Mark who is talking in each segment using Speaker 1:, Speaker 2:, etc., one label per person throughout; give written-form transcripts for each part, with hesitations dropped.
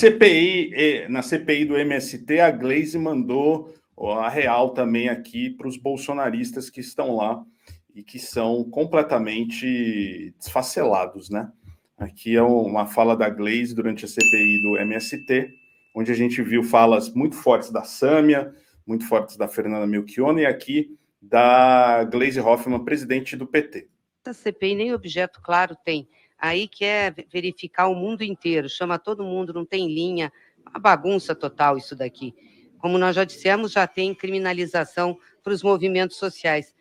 Speaker 1: CPI do MST, a Gleisi mandou a real também aqui para os bolsonaristas que estão lá e que são completamente desfacelados, né? Aqui é uma fala da Gleisi durante a CPI do MST, onde a gente viu falas muito fortes da Sâmia, muito fortes da Fernanda Melchiona e aqui da Gleisi Hoffmann, presidente do PT.
Speaker 2: A CPI nem objeto claro tem. Aí quer verificar o mundo inteiro, chama todo mundo, não tem linha, uma bagunça total isso daqui. Como nós já dissemos, já tem criminalização para os movimentos sociais.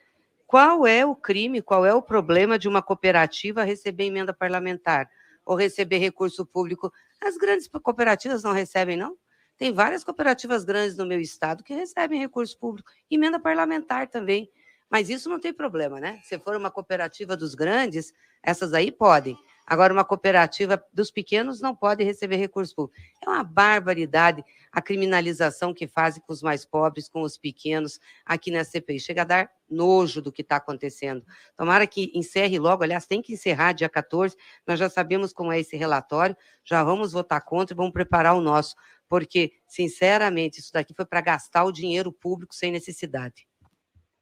Speaker 2: Qual é o crime, qual é o problema de uma cooperativa receber emenda parlamentar ou receber recurso público? As grandes cooperativas não recebem, não? Tem várias cooperativas grandes no meu estado que recebem recurso público, emenda parlamentar também. Mas isso não tem problema, né? Se for uma cooperativa dos grandes, essas aí podem. Agora, uma cooperativa dos pequenos não pode receber recurso público. É uma barbaridade a criminalização que fazem com os mais pobres, com os pequenos, aqui na CPI. Chega a dar nojo do que está acontecendo. Tomara que encerre logo, aliás, tem que encerrar dia 14, nós já sabemos como é esse relatório, já vamos votar contra e vamos preparar o nosso, porque, sinceramente, isso daqui foi para gastar o dinheiro público sem necessidade.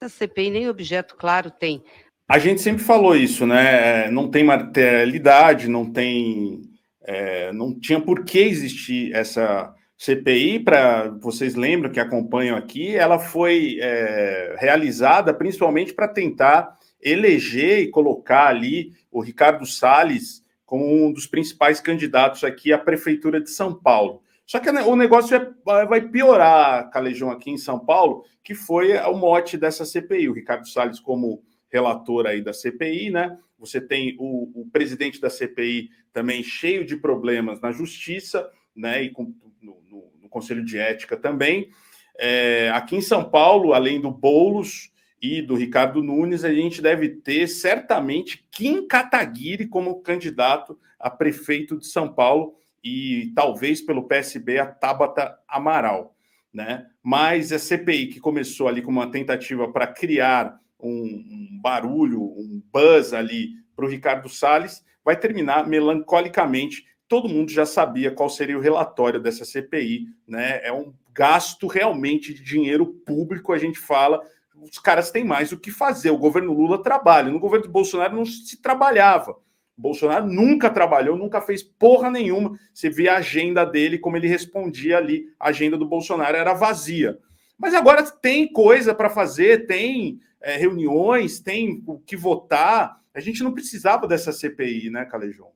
Speaker 2: A CPI nem objeto claro tem.
Speaker 1: A gente sempre falou isso, né? Não tem materialidade, não tinha por que existir essa CPI. Para vocês lembram que acompanham aqui, ela foi realizada principalmente para tentar eleger e colocar ali o Ricardo Salles como um dos principais candidatos aqui à prefeitura de São Paulo. Só que o negócio vai piorar, Calejão, aqui em São Paulo, que foi o mote dessa CPI. O Ricardo Salles como relator aí da CPI, né? Você tem o presidente da CPI também cheio de problemas na justiça, né? E no Conselho de Ética também. Aqui em São Paulo, além do Boulos e do Ricardo Nunes, a gente deve ter certamente Kim Kataguiri como candidato a prefeito de São Paulo e talvez pelo PSB a Tabata Amaral, né? Mas a CPI que começou ali com uma tentativa para criar um barulho, um buzz ali para o Ricardo Salles, vai terminar melancolicamente. Todo mundo já sabia qual seria o relatório dessa CPI, né? É um gasto realmente de dinheiro público, a gente fala, os caras têm mais o que fazer. O governo Lula trabalha, no governo do Bolsonaro não se trabalhava. O Bolsonaro nunca trabalhou, nunca fez porra nenhuma. Você via a agenda dele, como ele respondia ali, a agenda do Bolsonaro era vazia. Mas agora tem coisa para fazer, tem reuniões, tem o que votar. A gente não precisava dessa CPI, né, Calejão?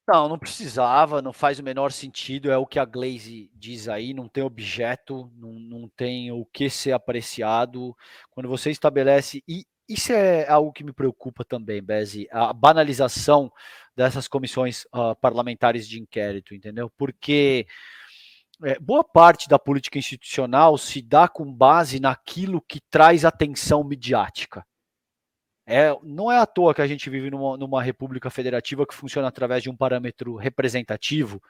Speaker 3: Não precisava, não faz o menor sentido, é o que a Gleisi diz aí, não tem objeto, não tem o que ser apreciado. Quando você estabelece, e isso é algo que me preocupa também, Bezi, a banalização dessas comissões parlamentares de inquérito, entendeu? Porque boa parte da política institucional se dá com base naquilo que traz atenção midiática. Não é à toa que a gente vive numa república federativa que funciona através de um parâmetro representativo,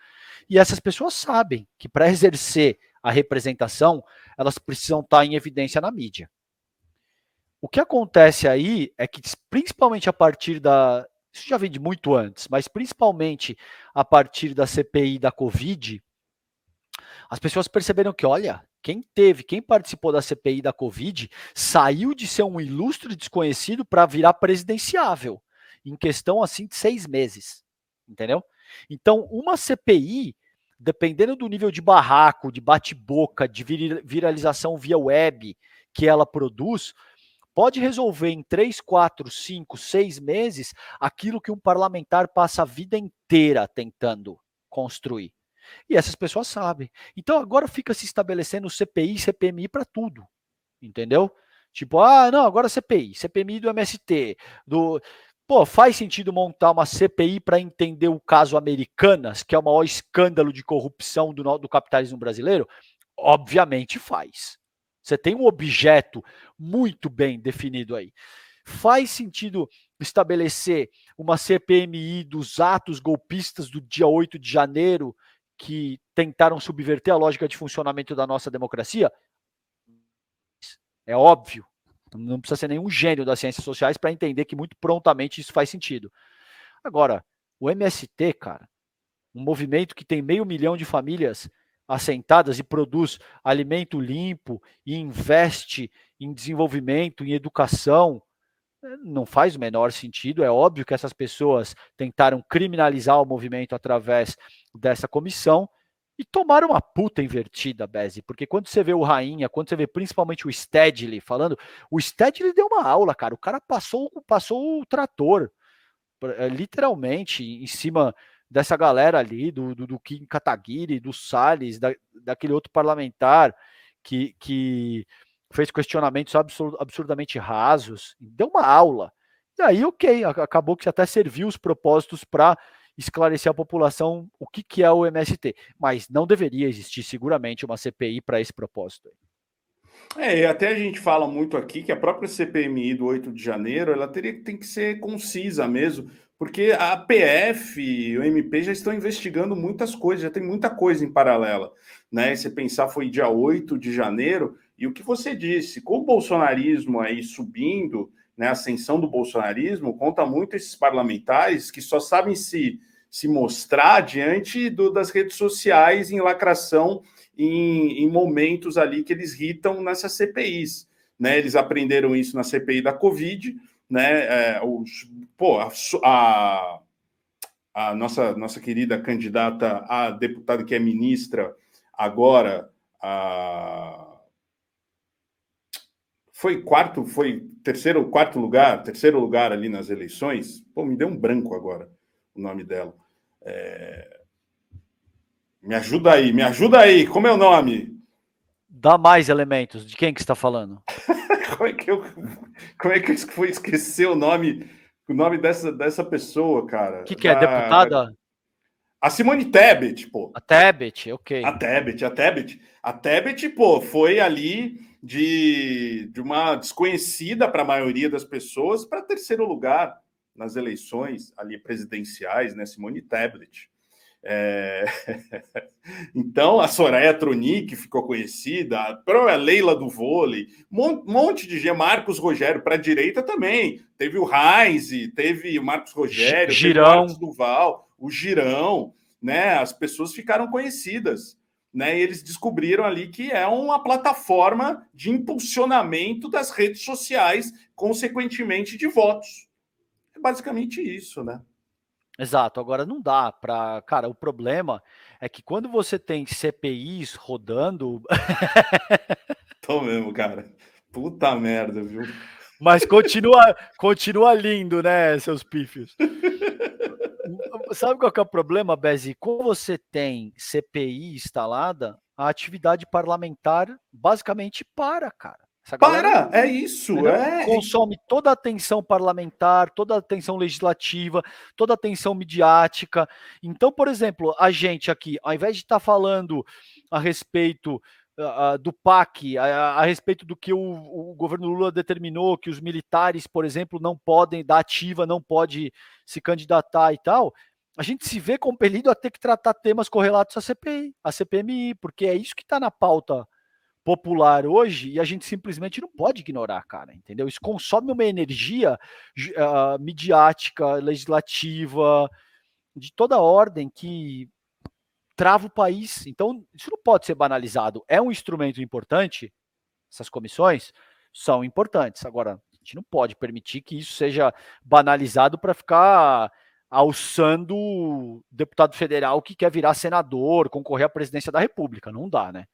Speaker 3: e essas pessoas sabem que para exercer a representação, elas precisam estar em evidência na mídia. O que acontece aí é que, principalmente a partir isso já vem de muito antes, mas principalmente a partir da CPI da Covid, as pessoas perceberam que, olha, quem participou da CPI da Covid saiu de ser um ilustre desconhecido para virar presidenciável, em questão assim de 6 meses, entendeu? Então, uma CPI, dependendo do nível de barraco, de bate-boca, de viralização via web que ela produz, pode resolver em 3, 4, 5, 6 meses aquilo que um parlamentar passa a vida inteira tentando construir. E essas pessoas sabem. Então agora fica se estabelecendo CPI e CPMI para tudo. Entendeu? Tipo, não, agora CPMI do MST. Faz sentido montar uma CPI para entender o caso Americanas, que é o maior escândalo de corrupção do capitalismo brasileiro? Obviamente faz. Você tem um objeto muito bem definido aí. Faz sentido estabelecer uma CPMI dos atos golpistas do dia 8 de janeiro que tentaram subverter a lógica de funcionamento da nossa democracia? É óbvio. Não precisa ser nenhum gênio das ciências sociais para entender que muito prontamente isso faz sentido. Agora, o MST, cara, um movimento que tem 500 mil de famílias assentadas e produz alimento limpo e investe em desenvolvimento, em educação, não faz o menor sentido. É óbvio que essas pessoas tentaram criminalizar o movimento através dessa comissão e tomaram uma puta invertida, Beze, porque quando você vê o Rainha, quando você vê principalmente o Stedley falando, o Stedley deu uma aula, cara, o cara passou o trator, literalmente, em cima dessa galera ali, do Kim Kataguiri, do Salles, daquele outro parlamentar que fez questionamentos absurdamente rasos, deu uma aula. E aí, ok, acabou que até serviu os propósitos para esclarecer a população o que é o MST. Mas não deveria existir seguramente uma CPI para esse propósito.
Speaker 1: E até a gente fala muito aqui que a própria CPMI do 8 de janeiro, ela tem que ser concisa mesmo, porque a PF e o MP já estão investigando muitas coisas, já tem muita coisa em paralela, né? Se pensar, foi dia 8 de janeiro, e o que você disse, com o bolsonarismo aí subindo, né, a ascensão do bolsonarismo, conta muito esses parlamentares que só sabem se mostrar diante das redes sociais em lacração, em momentos ali que eles irritam nessas CPIs, né? Eles aprenderam isso na CPI da Covid, né? A nossa querida candidata a deputada que é ministra agora, foi terceiro lugar ali nas eleições. Pô, me deu um branco agora o nome dela. Me ajuda aí, como é o nome?
Speaker 3: Dá mais elementos. De quem que você está falando?
Speaker 1: Como é que eu fui esquecer o nome dessa pessoa, cara?
Speaker 3: Que é? Deputada?
Speaker 1: A Simone Tebet, pô.
Speaker 3: A Tebet, ok.
Speaker 1: A Tebet, pô, foi ali de uma desconhecida para a maioria das pessoas para terceiro lugar nas eleições ali presidenciais, né? Simone Tebet. Então, a Soraya Tronic ficou conhecida, a própria Leila do vôlei, monte de gente, Marcos Rogério para a direita também. Teve o Heinz, teve o Marcos Rogério,
Speaker 3: Girão.
Speaker 1: teve o Marcos Duval, o Girão, né? As pessoas ficaram conhecidas, né? E eles descobriram ali que é uma plataforma de impulsionamento das redes sociais, consequentemente de votos. É basicamente isso, né?
Speaker 3: Exato, agora não dá para. Cara, o problema é que quando você tem CPIs rodando.
Speaker 1: Tô mesmo, cara. Puta merda, viu?
Speaker 3: Mas continua lindo, né, seus pífios? Sabe qual que é o problema, Bezi? Quando você tem CPI instalada, a atividade parlamentar basicamente para, cara. Essa galera
Speaker 1: é isso.
Speaker 3: consome toda a atenção parlamentar, toda a atenção legislativa, toda a atenção midiática. Então, por exemplo, a gente aqui, ao invés de estar falando a respeito do PAC, a respeito do que o governo Lula determinou, que os militares, por exemplo, não podem, da ativa, não pode se candidatar e tal, a gente se vê compelido a ter que tratar temas correlatos à CPI, à CPMI, porque é isso que está na pauta popular hoje e a gente simplesmente não pode ignorar, cara, entendeu? Isso consome uma energia midiática, legislativa, de toda ordem que trava o país. Então, isso não pode ser banalizado. É um instrumento importante, essas comissões são importantes. Agora, a gente não pode permitir que isso seja banalizado para ficar alçando deputado federal que quer virar senador, concorrer à presidência da República. Não dá, né?